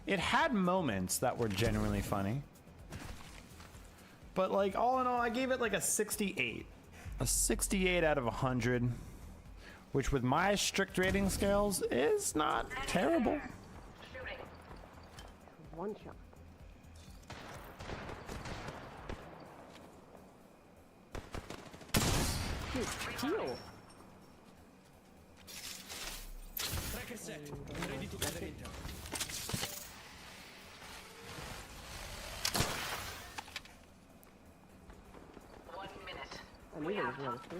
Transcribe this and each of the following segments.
It had moments that were genuinely funny. But like all in all, I gave it like a 68. A 68 out of 100. Which with my strict rating scales is not terrible. One shot. Dude, heal. Tracker set. Ready to gather intel. I knew there was one thing.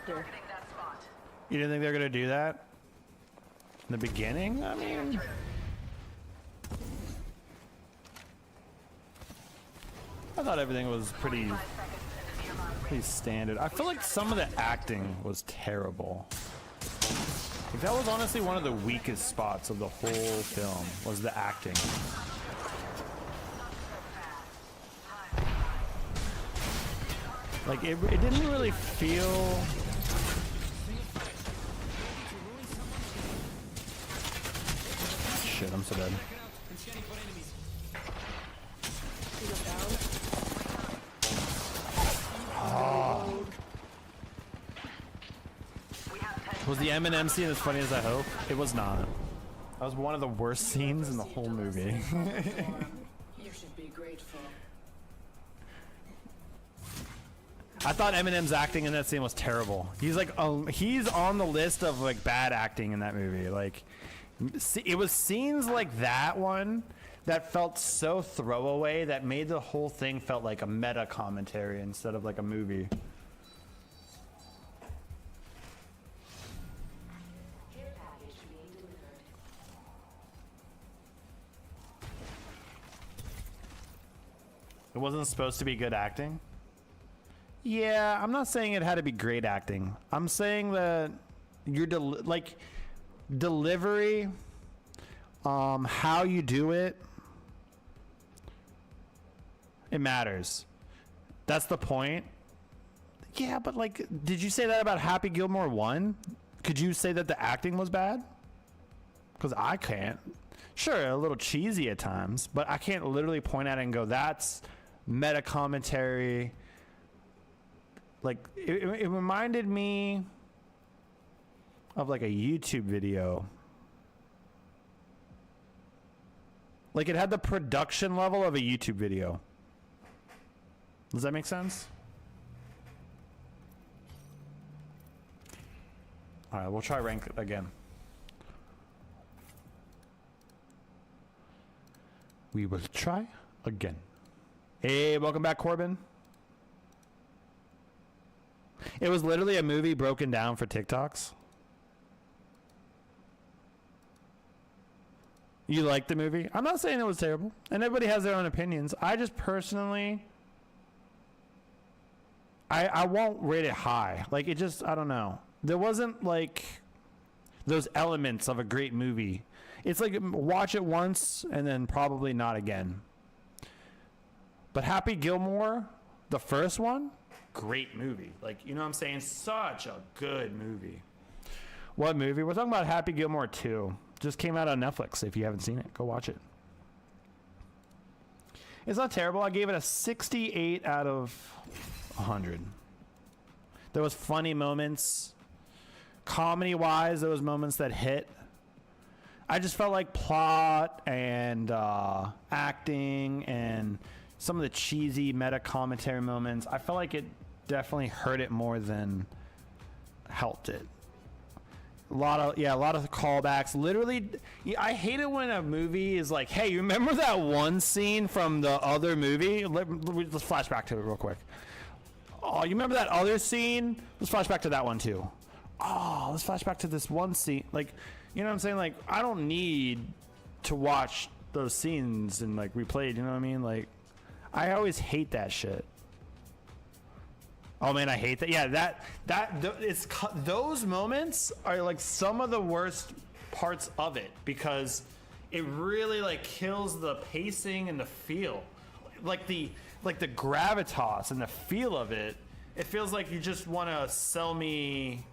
Here. You didn't think they were gonna do that in the beginning? I mean, I thought everything was pretty standard. I feel like some of the acting was terrible. Like, that was honestly one of the weakest spots of the whole film, was the acting. Like it didn't really feel. Shit, I'm so dead. Oh. Was the Eminem scene as funny as I hope? It was not. That was one of the worst scenes in the whole movie. You should be grateful. I thought Eminem's acting in that scene was terrible. He's like, he's on the list of like bad acting in that movie. Like, it was scenes like that one that felt so throwaway that made the whole thing felt like a meta commentary instead of like a movie. It wasn't supposed to be good acting? Yeah, I'm not saying it had to be great acting. I'm saying that your delivery, how you do it, it matters. That's the point. Yeah, but like, did you say that about Happy Gilmore 1? Could you say that the acting was bad? Because I can't. Sure, a little cheesy at times, but I can't literally point at it and go, that's meta commentary. Like, it reminded me of like a YouTube video. Like, it had the production level of a YouTube video. Does that make sense? All right, we'll try rank again. We will try again. Hey, welcome back, Corbin. It was literally a movie broken down for TikToks. You liked the movie? I'm not saying it was terrible, and everybody has their own opinions. I just personally, I won't rate it high. Like, it just, I don't know. There wasn't like those elements of a great movie. It's like, watch it once and then probably not again. But Happy Gilmore, the first one, great movie. Like, you know what I'm saying? Such a good movie. What movie? We're talking about Happy Gilmore 2. Just came out on Netflix. If you haven't seen it, go watch it. It's not terrible. I gave it a 68 out of 100. There was funny moments. Comedy-wise, there was moments that hit. I just felt like plot and acting and some of the cheesy meta commentary moments, I felt like it definitely hurt it more than helped it. A lot of callbacks. Literally, I hate it when a movie is like, hey, you remember that one scene from the other movie? Let's flash back to it real quick. Oh, you remember that other scene? Let's flash back to that one too. Oh, let's flash back to this one scene. Like, you know what I'm saying? Like, I don't need to watch those scenes and like replay it, you know what I mean? Like, I always hate that shit. Oh man, I hate that. Yeah, those moments are like some of the worst parts of it because it really like kills the pacing and the feel. Like the gravitas and the feel of it. It feels like you just want to sell me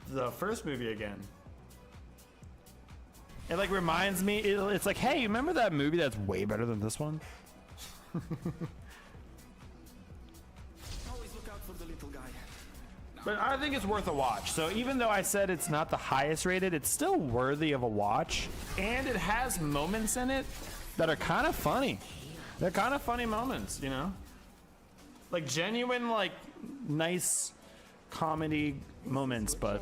the first movie again. It like reminds me. It's like, hey, you remember that movie that's way better than this one? Always look out for the little guy. But I think it's worth a watch. So even though I said it's not the highest rated, it's still worthy of a watch. And it has moments in it that are kind of funny. They're kind of funny moments, you know? Like genuine, like nice comedy moments, but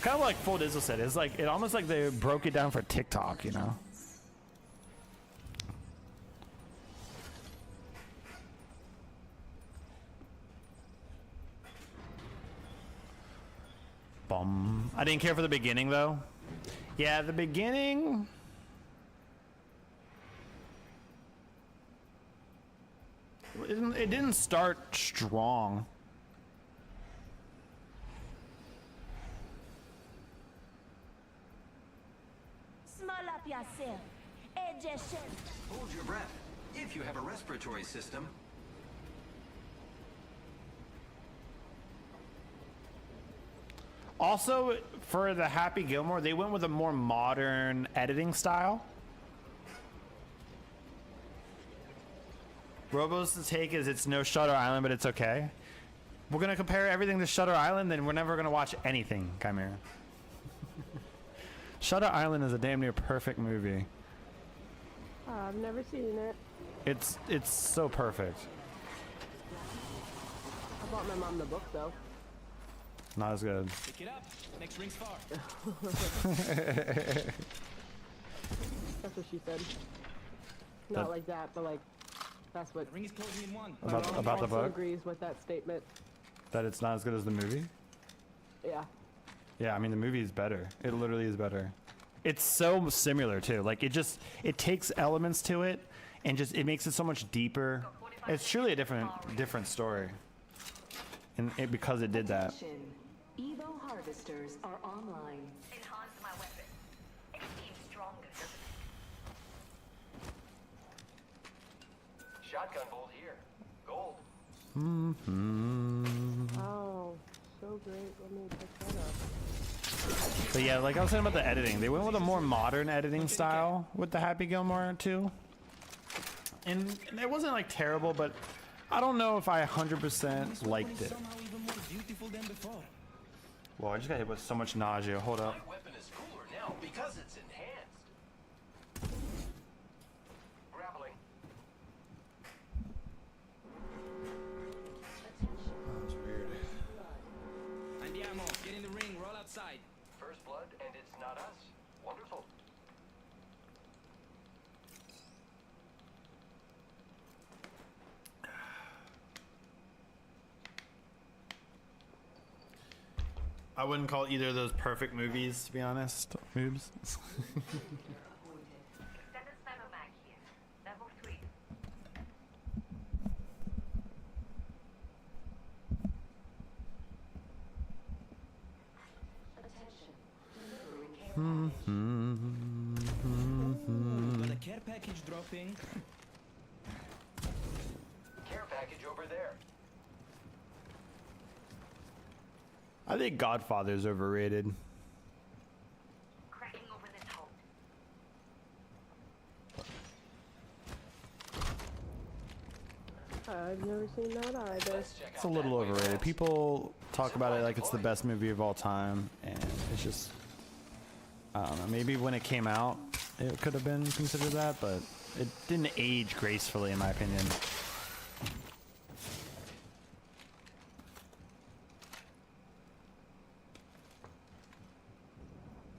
kind of like Full Dizzle said, it's like, it almost like they broke it down for TikTok, you know? Bum. I didn't care for the beginning though. Yeah, the beginning. It didn't start strong. Small up yourself. Ejection. Hold your breath. If you have a respiratory system, Also, for the Happy Gilmore, they went with a more modern editing style. Robo's take is it's no Shutter Island, but it's okay. We're gonna compare everything to Shutter Island, then we're never gonna watch anything, Chimera. Shutter Island is a damn near perfect movie. I've never seen it. It's so perfect. I bought my mom the book though. Not as good. Pick it up. Next ring's far. That's what she said. Not like that, but like that's what. The ring is closing in one. About the also book? agrees with that statement. That it's not as good as the movie? Yeah. Yeah, I mean the movie is better. It literally is better. It's so similar too. Like it takes elements to it and just it makes it so much deeper. It's truly a different story. And because it did that. Attention. Evo harvesters are online. Enhance my weapon. It seems stronger, doesn't it? shotgun bolt here. Gold. Oh, so great. Let me pick that up. But yeah, like I was saying about the editing, they went with a more modern editing style with the Happy Gilmore too. And it wasn't like terrible, but I don't know if I 100% liked it. Somehow even more beautiful than before. Well, I just got hit with so much nausea. Hold up. My weapon is cooler now because it's enhanced. Grappling. That's weird. Andiamo. Get in the ring. Roll outside. First blood, and it's not us. Wonderful. I wouldn't call either of those perfect movies, to be honest. Moves. Extended sniper mag here. Level 3. Attention. Delivering care Got a care package dropping. Care package over there. I think Godfather's overrated. Cracking over this hole. I've never seen that either. Let's check It's a out little that way overrated. fast. People talk about it like it's the best movie of all time, and it's just, I don't know. Maybe when it came out, it could have been considered that, but it didn't age gracefully, in my opinion.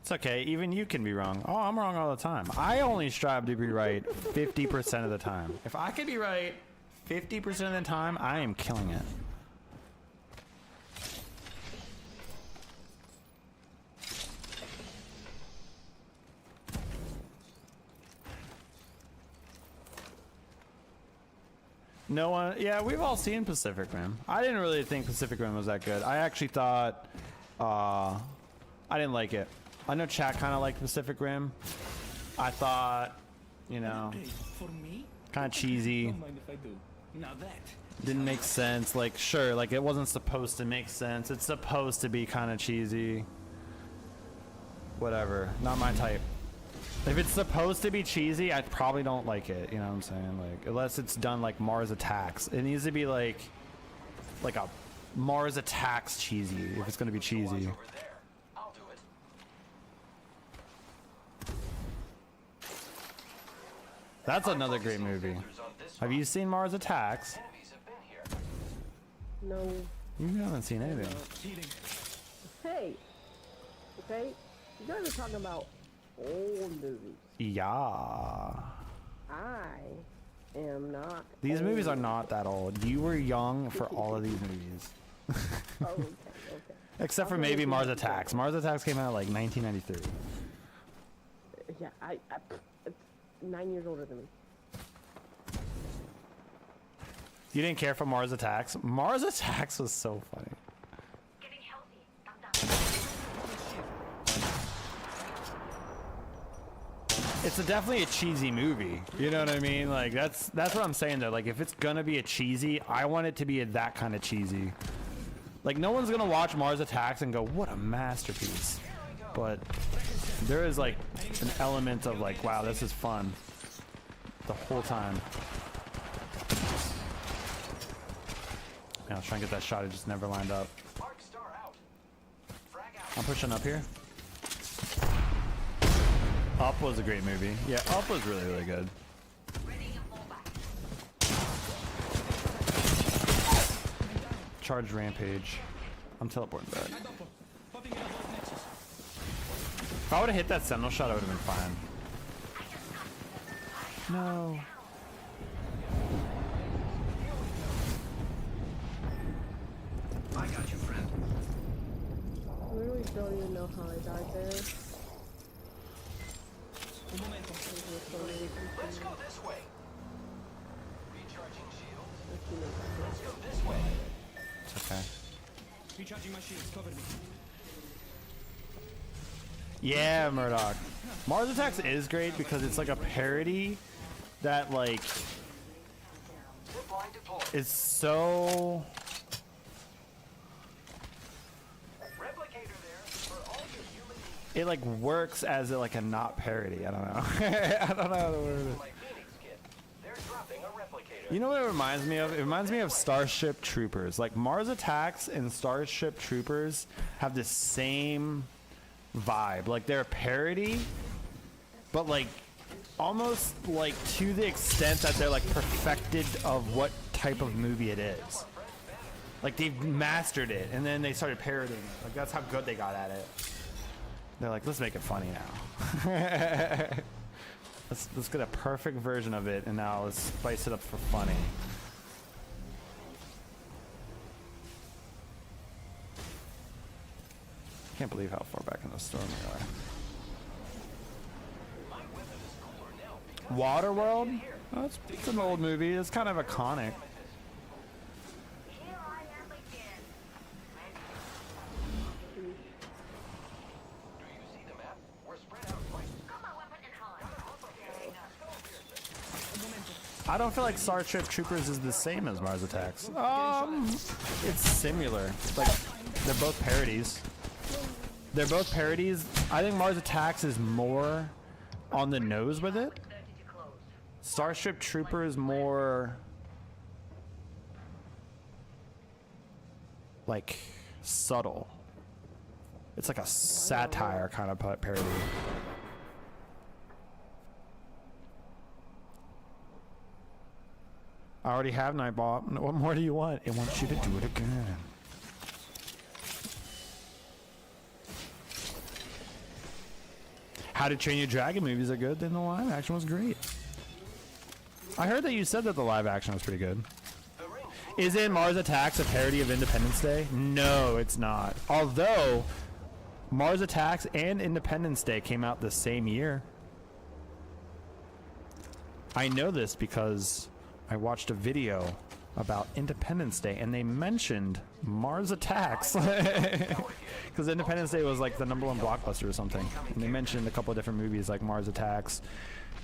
It's okay. Even you can be wrong. Oh, I'm wrong all the time. I only strive to be right 50% of the time. If I could be right 50% of the time, I am killing it. No one, yeah, we've all seen Pacific Rim. I didn't really think Pacific Rim was that good. I actually thought, I didn't like it. I know chat kind of liked Pacific Rim. I thought, you know, Hey, for me? kind of cheesy. Don't mind if I do. Now that. Didn't make sense. Like, sure, like it wasn't supposed to make sense. It's supposed to be kind of cheesy. Whatever. Not my type. If it's supposed to be cheesy, I probably don't like it. You know what I'm saying? Like, unless it's done like Mars Attacks. It needs to be like a Mars Attacks cheesy. If it's gonna be cheesy. Over there. I'll do it. That's another great movie. Filters on this Have you seen Mars Attacks? enemies have been here. No. You haven't seen anything. Healing. Hey. Okay. You guys are talking about old movies. Yeah. I am not. These movies are old. not that old. You were young for all of these movies. Oh, okay. Okay. Except for maybe Mars Attacks. Mars Attacks came out like 1993. Yeah, it's 9 years older than me. You didn't care for Mars Attacks? Mars Attacks was so funny. Getting healthy. I'm done. It's definitely a cheesy movie. You know what I mean? Like that's what I'm saying though. Like if it's gonna be a cheesy, I want it to be that kind of cheesy. Like no one's gonna watch Mars Attacks and go, "What a masterpiece!" But there is like an element of like, "Wow, this is fun," the whole time. Yeah, I was trying to get that shot. It just never lined up. Arc star out. Frag out. I'm pushing up here. Up was a great movie. Yeah, Up was really, really good. Ready to fall back. Charged Rampage. I'm teleporting back. Dopo. Popping in a vault nexus. If I would have hit that Sentinel shot, I would have been fine. No. I got you, friend. I really don't even know how I died there. Un momento. Let's go this way. Recharging shields. Let's go this way. It's okay. Recharging my shields. Cover me. Yeah, Murdoch. Mars Attacks is great because it's like a parody that like Zipline deployed. is so Replicator there for all your human needs. it like works as like a not parody. I don't know. I don't know how to word it. My Phoenix kit. They're dropping a replicator. You know what it reminds me of? It reminds me of Starship Troopers. Like Mars Attacks and Starship Troopers have the same vibe. Like they're a parody, but like almost like to the extent that they're like perfected of what type of movie it is. Like they've mastered it and then they started parodying it. Like that's how good they got at it. They're like, let's make it funny now. let's get a perfect version of it and now let's spice it up for funny. Can't believe how far back in the storm we are. Waterworld? Oh, it's an old movie. It's kind of iconic. Here I am again. Do you see the map? We're spread out quite. Got my weapon in hand. I don't feel like Starship Troopers is the same as Mars Attacks. It's similar. Like they're both parodies. They're both parodies. I think Mars Attacks is more on the nose with it. 30 to close. Starship Troopers more like subtle. It's like a satire kind of parody. I already have Nightbot. What more do you want? It wants you to do it again. How to Train Your Dragon movies are good, then the live action was great. I heard that you said that the live action was pretty good. Isn't Mars Attacks a parody of Independence Day? No, it's not. Although, Mars Attacks and Independence Day came out the same year. I know this because I watched a video about Independence Day and they mentioned Mars Attacks because Independence Day was like the #1 blockbuster or something, and they mentioned a couple of different movies like Mars Attacks,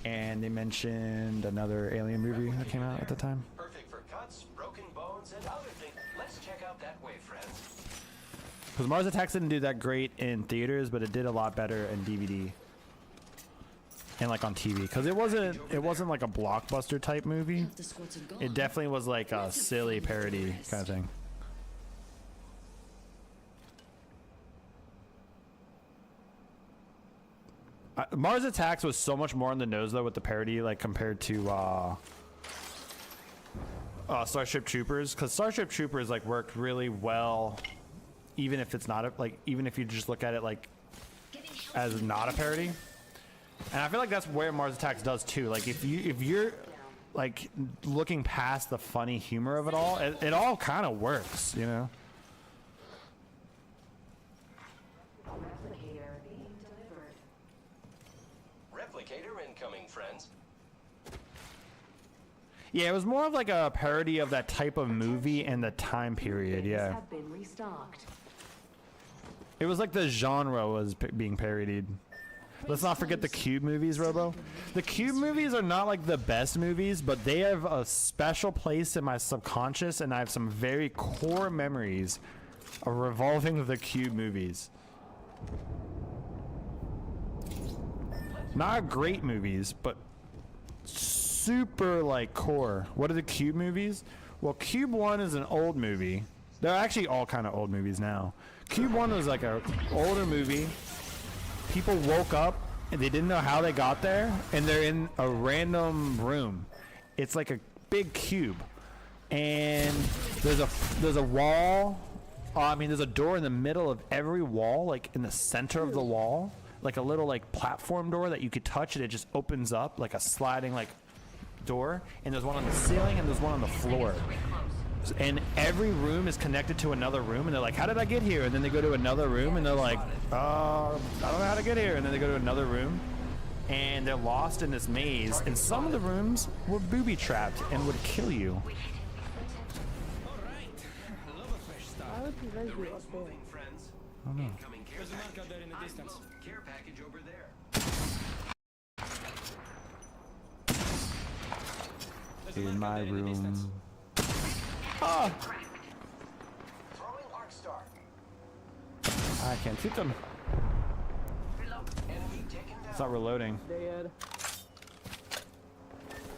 and they mentioned another alien movie that came out at the time. Perfect for cuts, broken bones, and other things. Let's check out that way, friends. Because Mars Attacks didn't do that great in theaters, but it did a lot better in DVD. and like on TV, because it wasn't like a blockbuster type movie. Half the squads are gone. It definitely was like a silly parody kind of thing. Mars Attacks was so much more on the nose though with the parody, like compared to Starship Troopers, because Starship Troopers like worked really well, even if it's not even if you just look at it like as not a parody. And I feel like that's where Mars Attacks does too. Like if you're like looking past the funny humor of it all kind of works, you know. Replicator being delivered. Replicator incoming, friends. Yeah, it was more of like a parody of that type of movie and the time period. Yeah, Have been restocked. it was like the genre was being parodied. Let's not forget the Cube movies, Robo. The Cube movies are not like the best movies, but they have a special place in my subconscious, and I have some very core memories of revolving the Cube movies. Not great movies, but super like core. What are the Cube movies? Well, Cube 1 is an old movie. They're actually all kind of old movies now. Cube 1 was like a older movie. People woke up and they didn't know how they got there, and they're in a random room. It's like a big cube, and there's a wall. There's a door in the middle of every wall, like in the center of the wall, like a little like platform door that you could touch, and it just opens up like a sliding like door. And there's one on the ceiling, and there's one on the floor. And every room is connected to another room, and they're like, how did I get here? And then they go to another room, and they're like, I don't know how to get here. And then they go to another room, and they're lost in this maze. And some of the rooms were booby-trapped and would kill you. All right. I love a fresh start. Why would you guys The be ring's up there? moving, friends. I don't know. Incoming care There's a mark out package. there in the distance. Care package over there. There's a In mark my out there in the distance. room. Ah! Throwing Arc Star. I can't shoot them. Enemy taken down. It's not reloading. Dead.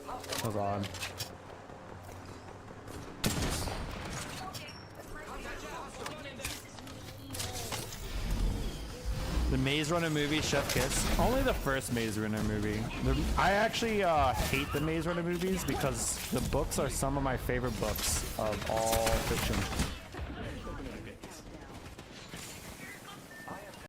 That was odd. The Maze Runner movie, Chef Kiss. Only the first Maze Runner movie. I actually hate the Maze Runner movies because the books are some of my favorite books of all fiction.